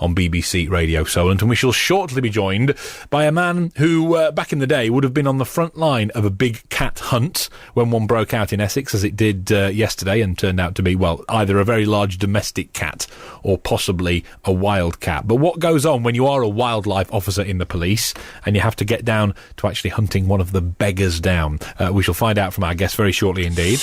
on BBC Radio Solent, and we shall shortly be joined by a man who, back in the day, would have been on the front line of a big cat hunt when one broke out in Essex, as it did yesterday, and turned out to be, well, either a very large domestic cat or possibly a wild cat. But what goes on when you are a wildlife officer in the police and you have to get down to actually hunting one of the beggars down? We shall find out from our guest very shortly indeed.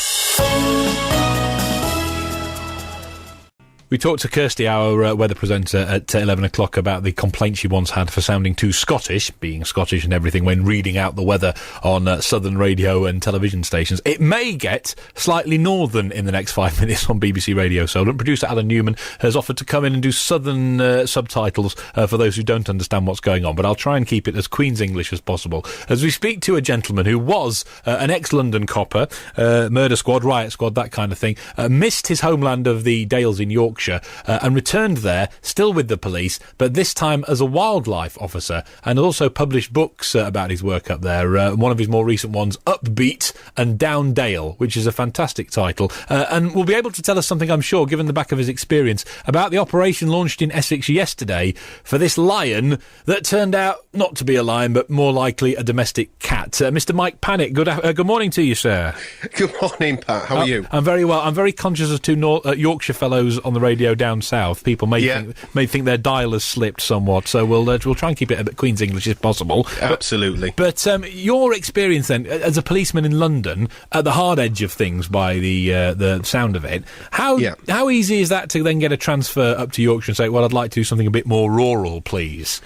We talked to Kirsty, our weather presenter, at 11 o'clock about the complaint she once had for sounding too Scottish, being Scottish and everything, when reading out the weather on southern radio and television stations. It may get slightly northern in the next 5 minutes on BBC Radio Solent. Producer Alan Newman has offered to come in and do southern subtitles for those who don't understand what's going on, but I'll try and keep it as Queen's English as possible, as we speak to a gentleman who was an ex-London copper, murder squad, riot squad, that kind of thing, missed his homeland of the Dales in Yorkshire, and returned there, still with the police, but this time as a wildlife officer, and also published books about his work up there. One of his more recent ones, Upbeat and Down Dale, which is a fantastic title, and will be able to tell us something, I'm sure, given the back of his experience, about the operation launched in Essex yesterday for this lion that turned out not to be a lion, but more likely a domestic cat. Mr. Mike Pannett, good morning to you, sir. Good morning, Pat. How are you? I'm very well. I'm very conscious of two Yorkshire fellows on the radio down south. People may think their dial has slipped somewhat, so we'll try and keep it a bit Queen's English if possible. Absolutely. But your experience then as a policeman in London, at the hard edge of things by the sound of it, how easy is that to then get a transfer up to Yorkshire and say, well, I'd like to do something a bit more rural, please?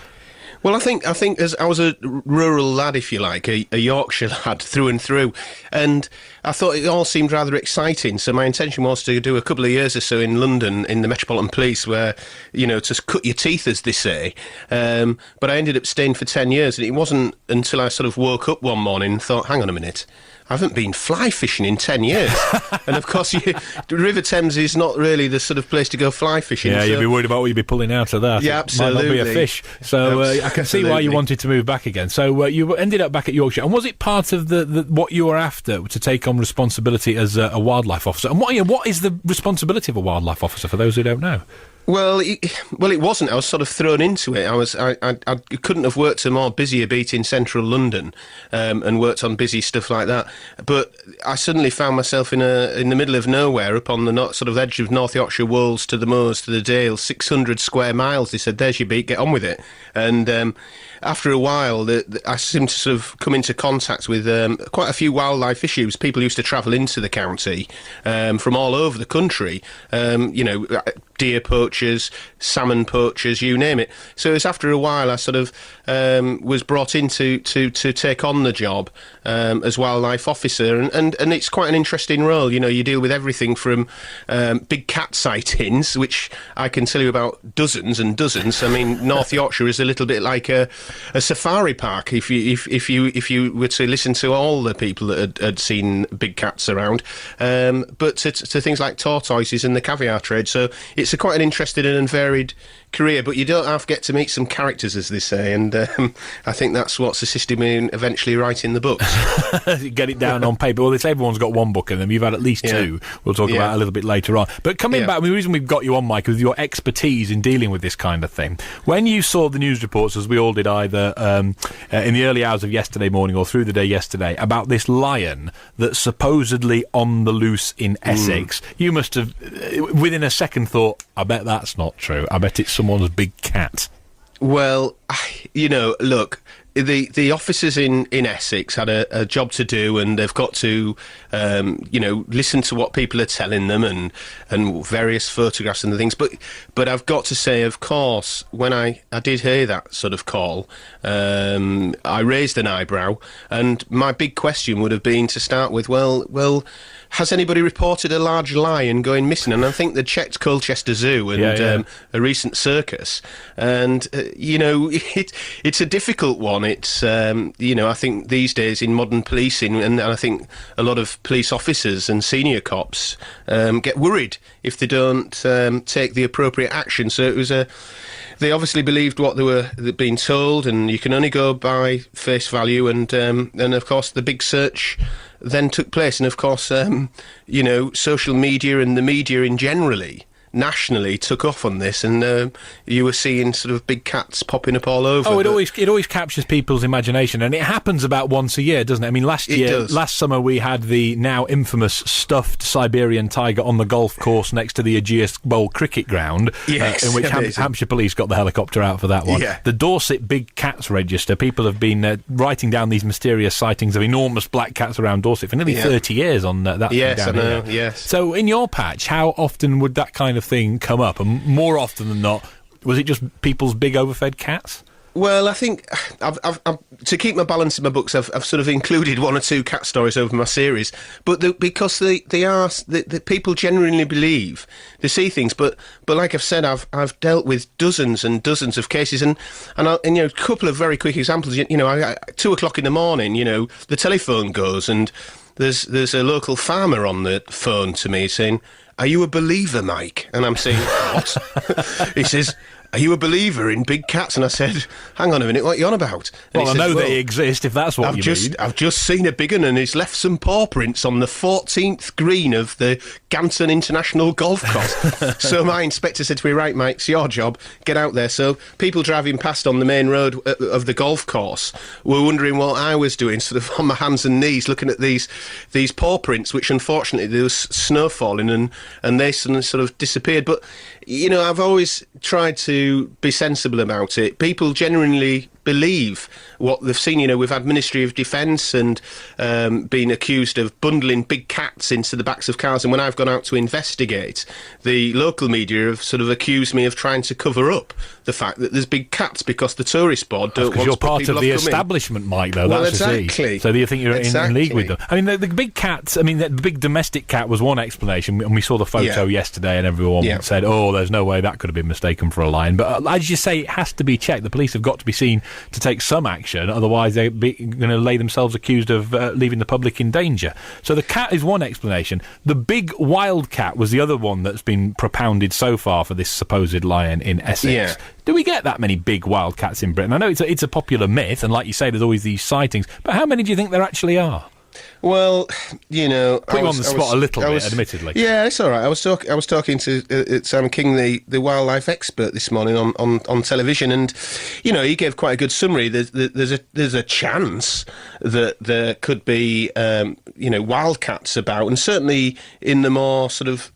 Well, I think as I was a rural lad, if you like, a Yorkshire lad through and through, and I thought it all seemed rather exciting. So my intention was to do a couple of years or so in London in the Metropolitan Police, where, you know, to cut your teeth, as they say. But I ended up staying for 10 years, and it wasn't until I sort of woke up one morning and thought, hang on a minute, I haven't been fly fishing in 10 years. And of course, the River Thames is not really the sort of place to go fly fishing. Yeah, so you'd be worried about what you'd be pulling out of that. Yeah, absolutely. It might not be a fish. So I can see why you wanted to move back again. So you ended up back at Yorkshire. And was it part of the what you were after, to take on responsibility as a wildlife officer? And what is the responsibility of a wildlife officer, for those who don't know? Well, it wasn't. I was sort of thrown into it. I couldn't have worked a more busier beat in central London, and worked on busy stuff like that. But I suddenly found myself in the middle of nowhere, up on the sort of edge of North Yorkshire Wolds to the moors to the Dales, 600 square miles. They said, "There's your beat. Get on with it." And after a while, I seemed to sort of come into contact with quite a few wildlife issues. People used to travel into the county from all over the country. Deer poachers, salmon poachers, you name it. So it was after a while I sort of was brought in to take on the job as wildlife officer, and it's quite an interesting role. You know, you deal with everything from big cat sightings, which I can tell you about dozens and dozens. I mean, North Yorkshire is a little bit like a safari park. If you were to listen to all the people that had seen big cats around, but to things like tortoises and the caviar trade. So it's quite an interesting and varied career, but you don't have to get to meet some characters, as they say, and I think that's what's assisted me in eventually writing the books. Get it down on paper. Well, they say everyone's got one book in them. You've had at least two. We'll talk about a little bit later on. But coming back, the reason we've got you on, Mike, is your expertise in dealing with this kind of thing. When you saw the news reports, as we all did either in the early hours of yesterday morning or through the day yesterday, about this lion that's supposedly on the loose in Essex, you must have, within a second, thought, I bet that's not true. I bet it's someone's big cat. Well, look, the officers in Essex had a job to do, and they've got to, listen to what people are telling them and various photographs and things. But I've got to say, of course, when I did hear that sort of call, I raised an eyebrow, and my big question would have been to start with, well, has anybody reported a large lion going missing? And I think they checked Colchester Zoo and a recent circus. And, it's a difficult one. It's, I think these days in modern policing, and I think a lot of police officers and senior cops get worried if they don't take the appropriate action. So it was they obviously believed what they were being told, and you can only go by face value. And of course, the big search then took place, and of course, social media and the media in generally nationally took off on this, and you were seeing sort of big cats popping up all over. Oh, it always captures people's imagination, and it happens about once a year, doesn't it? I mean, last summer we had the now infamous stuffed Siberian tiger on the golf course next to the Ageas Bowl cricket ground, in which Hampshire Police got the helicopter out for that one. Yeah. The Dorset Big Cats Register, people have been writing down these mysterious sightings of enormous black cats around Dorset for nearly 30 years on that thing Yes, down I know, here. yes. So in your patch, how often would that kind of thing come up? And more often than not, was it just people's big overfed cats? Well, I think I've to keep my balance in my books, I've sort of included one or two cat stories over my series, but because the people genuinely believe they see things. But like I've said, I've dealt with dozens and dozens of cases, and a couple of very quick examples. At 2:00 in the morning, the telephone goes, and there's a local farmer on the phone to me saying, "Are you a believer, Mike?" And I'm saying, "What?" He says, "Are you a believer in big cats?" And I said, "Hang on a minute, what are you on about?" And well, I know they exist, if that's what you mean. I've just seen a big one, and he's left some paw prints on the 14th green of the Ganton International Golf Course. So my inspector said to me, "Right, Mike, it's your job, get out there." So people driving past on the main road of the golf course were wondering what I was doing, sort of on my hands and knees, looking at these paw prints, which unfortunately there was snow falling, and they sort of disappeared. But, I've always tried to be sensible about it. People genuinely believe what they've seen. We've had Ministry of Defence and been accused of bundling big cats into the backs of cars, and when I've gone out to investigate, the local media have sort of accused me of trying to cover up the fact that there's big cats because the tourist board don't want to put people off coming. You're part of the establishment, Mike, though. Well, that's exactly. So do you think you're in league with them? I mean, the big cats, the big domestic cat was one explanation, and we saw the photo yesterday, and everyone said, "Oh, there's no way that could have been mistaken for a lion." But as you say, it has to be checked. The police have got to be seen to take some action, otherwise they're going to lay themselves accused of leaving the public in danger. So the cat is one explanation. The big wild cat was the other one that's been propounded so far for this supposed lion in Essex. Yeah. Do we get that many big wild cats in Britain? I know it's a popular myth, and like you say, there's always these sightings, but how many do you think there actually are? Well, put you on the spot a little bit, admittedly. Yeah, it's all right. I was talking to Sam King, the wildlife expert, this morning on television, and he gave quite a good summary. There's a chance that there could be wildcats about, and certainly in the more sort of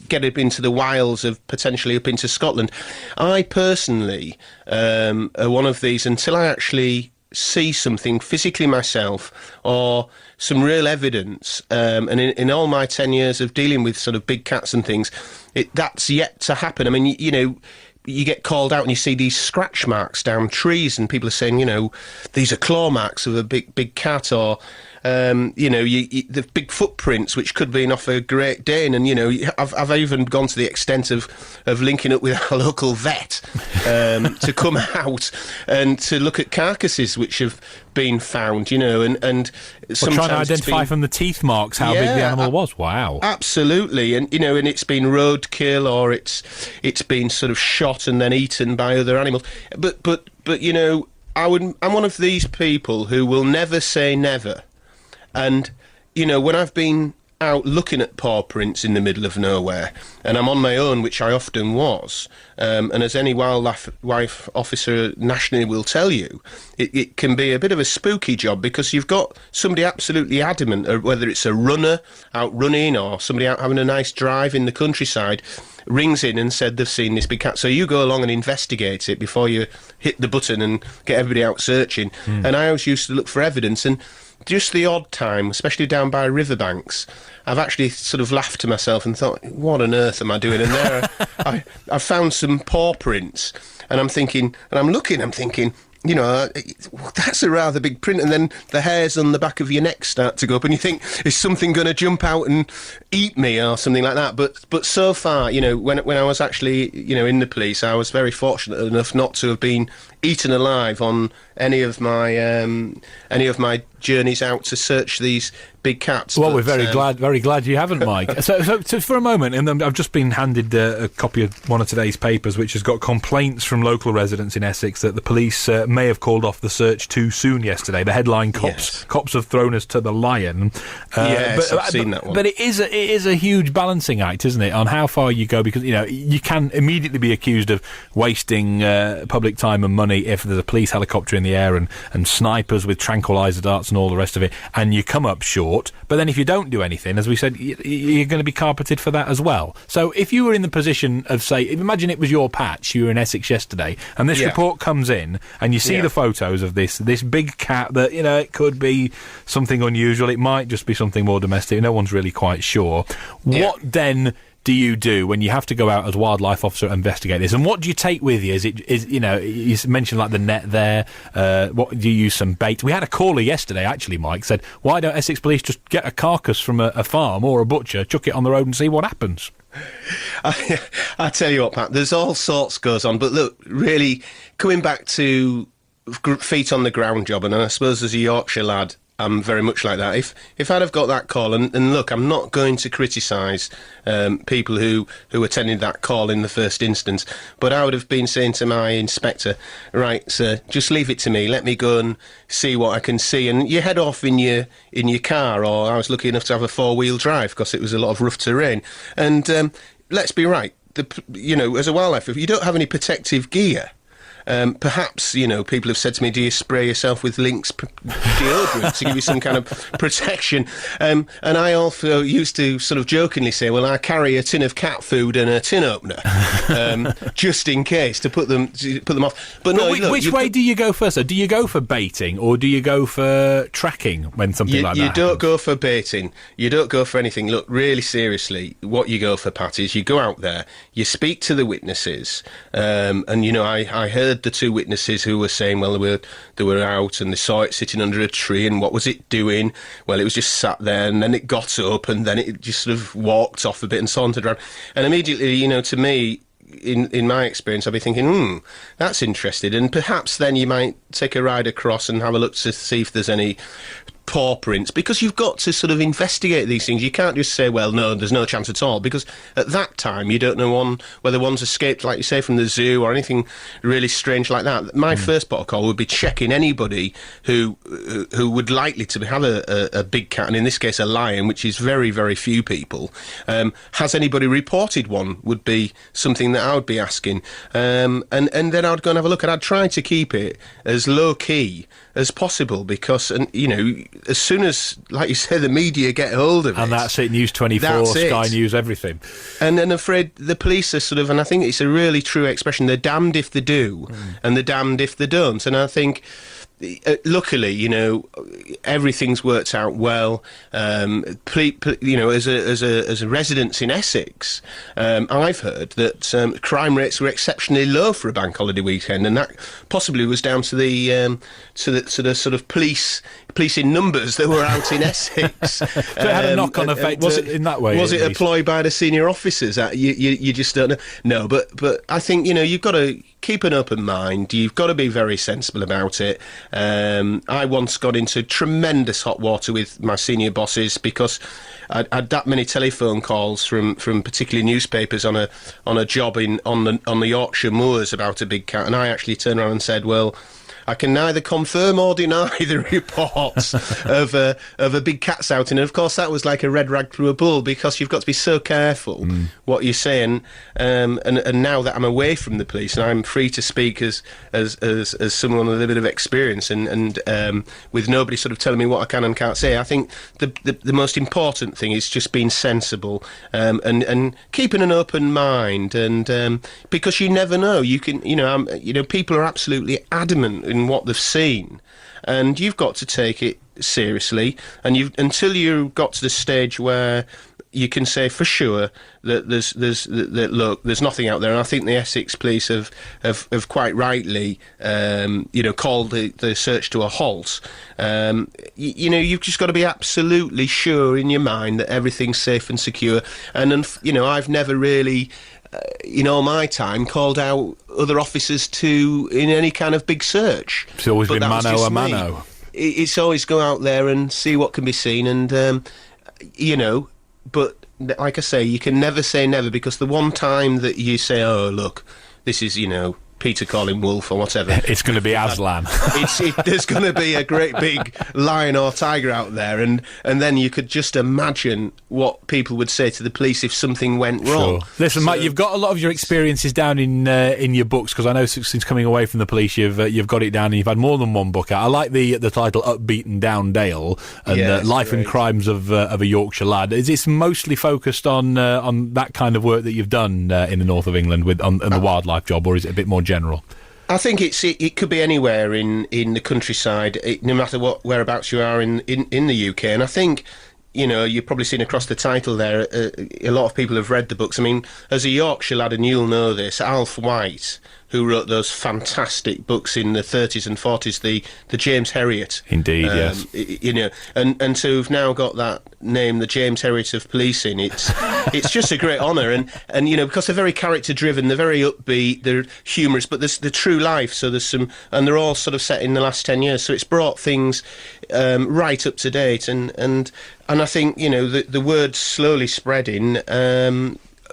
get up into the wilds of potentially up into Scotland. I personally are one of these until I actually see something physically myself or some real evidence, and in all my 10 years of dealing with sort of big cats and things, that's yet to happen. I mean, you get called out and you see these scratch marks down trees, and people are saying, these are claw marks of a big cat, or the big footprints, which could be off a Great Dane, and I've even gone to the extent of linking up with a local vet to come out and to look at carcasses which have been found, and sometimes trying to identify from the teeth marks how big the animal was. Wow, absolutely, and and it's been roadkill, or it's been sort of shot and then eaten by other animals, but I'm one of these people who will never say never. And, when I've been out looking at paw prints in the middle of nowhere, and I'm on my own, which I often was, and as any wildlife officer nationally will tell you, it can be a bit of a spooky job, because you've got somebody absolutely adamant, whether it's a runner out running or somebody out having a nice drive in the countryside, rings in and said they've seen this big cat. So you go along and investigate it before you hit the button and get everybody out searching. And I always used to look for evidence, and just the odd time, especially down by riverbanks, I've actually sort of laughed to myself and thought, what on earth am I doing? And there I found some paw prints, and I'm thinking, that's a rather big print, and then the hairs on the back of your neck start to go up, and you think, is something going to jump out and eat me or something like that? But so far, when I was actually, in the police, I was very fortunate enough not to have been eaten alive on any of my journeys out to search these big cats. Well, we're very glad you haven't, Mike. so for a moment, and I've just been handed a copy of one of today's papers, which has got complaints from local residents in Essex that the police may have called off the search too soon yesterday. The headline: "Cops have thrown us to the lion." Yes, I've seen that one. But it is a huge balancing act, isn't it, on how far you go? Because you can immediately be accused of wasting public time and money if there's a police helicopter in the air and snipers with tranquilizer darts and all the rest of it, and you come up short. But then if you don't do anything, as we said, you're going to be carpeted for that as well. So if you were in the position of, say, imagine it was your patch, you were in Essex yesterday, and this report comes in, and you see the photos of this big cat that, it could be something unusual, it might just be something more domestic, no one's really quite sure. What then do you do when you have to go out as wildlife officer and investigate this? And what do you take with you? You mentioned like the net there. What do you use? Some bait? We had a caller yesterday, actually, Mike, said, why don't Essex Police just get a carcass from a farm or a butcher, chuck it on the road and see what happens? I tell you what, Pat, there's all sorts goes on. But look, really, coming back to feet on the ground job, and I suppose as a Yorkshire lad, I'm very much like that. If I'd have got that call, and look, I'm not going to criticise people who attended that call in the first instance, but I would have been saying to my inspector, right, sir, just leave it to me. Let me go and see what I can see. And you head off in your car, or I was lucky enough to have a 4-wheel drive because it was a lot of rough terrain. And let's be right, as a wildlife, if you don't have any protective gear, perhaps, people have said to me, do you spray yourself with Lynx deodorant to give you some kind of protection? And I also used to sort of jokingly say, well, I carry a tin of cat food and a tin opener, just in case, to put them off. But no, which way do you go first, though? Do you go for baiting or do you go for tracking when something like that happens? You don't go for baiting. You don't go for anything. Look, really seriously, what you go for, Pat, is you go out there, you speak to the witnesses, and, I heard the 2 witnesses who were saying, well, they were out and they saw it sitting under a tree, and what was it doing? Well, it was just sat there, and then it got up, and then it just sort of walked off a bit and sauntered around. And immediately, to me, in my experience, I'd be thinking, that's interesting. And perhaps then you might take a ride across and have a look to see if there's any paw prints, because you've got to sort of investigate these things. You can't just say, well, no, there's no chance at all, because at that time you don't know whether one's escaped, like you say, from the zoo or anything really strange like that. My first protocol would be checking anybody who would likely to have a big cat, and in this case a lion, which is very, very few people. Has anybody reported one would be something that I would be asking. And then I'd go and have a look, and I'd try to keep it as low-key as possible, because, as soon as, like you say, the media get hold of it... And that's it, News 24, Sky News, everything. And I'm afraid the police are sort of, and I think it's a really true expression, they're damned if they do, and they're damned if they don't. And I think... luckily, everything's worked out well. As a resident in Essex, I've heard that crime rates were exceptionally low for a bank holiday weekend, and that possibly was down to the sort of police in numbers that were out in Essex. So it had a knock-on effect in that way. Was it a ploy by the senior officers? You just don't know. No, but I think you've got to keep an open mind. You've got to be very sensible about it. I once got into tremendous hot water with my senior bosses because I'd had that many telephone calls from particularly newspapers on a job on the Yorkshire moors about a big cat, and I actually turned around and said, well, I can neither confirm or deny the reports of a big cat's outing. And of course, that was like a red rag through a bull, because you've got to be so careful what you're saying. And now that I'm away from the police and I'm free to speak as someone with a bit of experience and with nobody sort of telling me what I can and can't say, I think the most important thing is just being sensible and keeping an open mind. And because you never know, you can people are absolutely adamant in what they've seen, and you've got to take it seriously, and until you got to the stage where you can say for sure that there's nothing out there. And I think the Essex police have quite rightly called the search to a halt. You've just got to be absolutely sure in your mind that everything's safe and secure. And I've never really in all my time, called out other officers in any kind of big search. It's always been mano a mano. It's always go out there and see what can be seen, and but like I say, you can never say never, because the one time that you say, oh look, this is Peter calling wolf or whatever, it's going to be Aslan. There's going to be a great big lion or tiger out there, and then you could just imagine what people would say to the police if something went wrong. Sure. Listen, Mike, you've got a lot of your experiences down in your books, because I know since coming away from the police, you've got it down, and you've had more than one book out. I like the title Upbeat and Down Dale, and Life and Crimes of a Yorkshire Lad. Is this mostly focused on that kind of work that you've done in the north of England on the wildlife job, or is it a bit more general? I think it could be anywhere in the countryside, no matter whereabouts you are in the UK. And I think, you've probably seen across the title there, a lot of people have read the books. I mean, as a Yorkshire lad, and you'll know this, Alf White, who wrote those fantastic books in the 30s and 40s, the James Herriot. Indeed, yes. And to have now got that name, the James Herriot of policing, it's just a great honour. And because they're very character-driven, they're very upbeat, they're humorous, but there's the true life, so there's some, and they're all sort of set in the last 10 years, so it's brought things right up to date, and I think, the word's slowly spreading,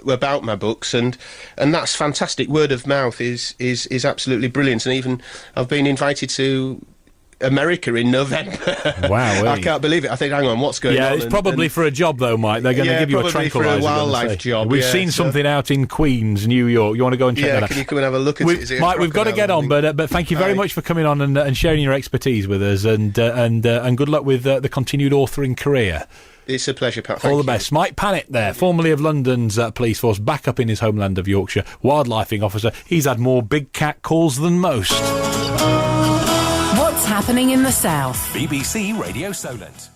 about my books, and that's fantastic. Word of mouth is absolutely brilliant, and even I've been invited to America in November. Wow, I can't believe it. I think, hang on, what's going on? Yeah, it's probably for a job though, Mike. They're going to give you a tranquilizer. For a wildlife job. We've seen something out in Queens, New York. You want to go and check that out? Can you come and have a look at it? Mike, we've got to get on, but thank you very much for coming on and sharing your expertise with us, and good luck with the continued authoring career. It's a pleasure, Pat. All the best. Mike Pannett there, formerly of London's police force, back up in his homeland of Yorkshire, wildlifing officer. He's had more big cat calls than most. What's happening in the south? BBC Radio Solent.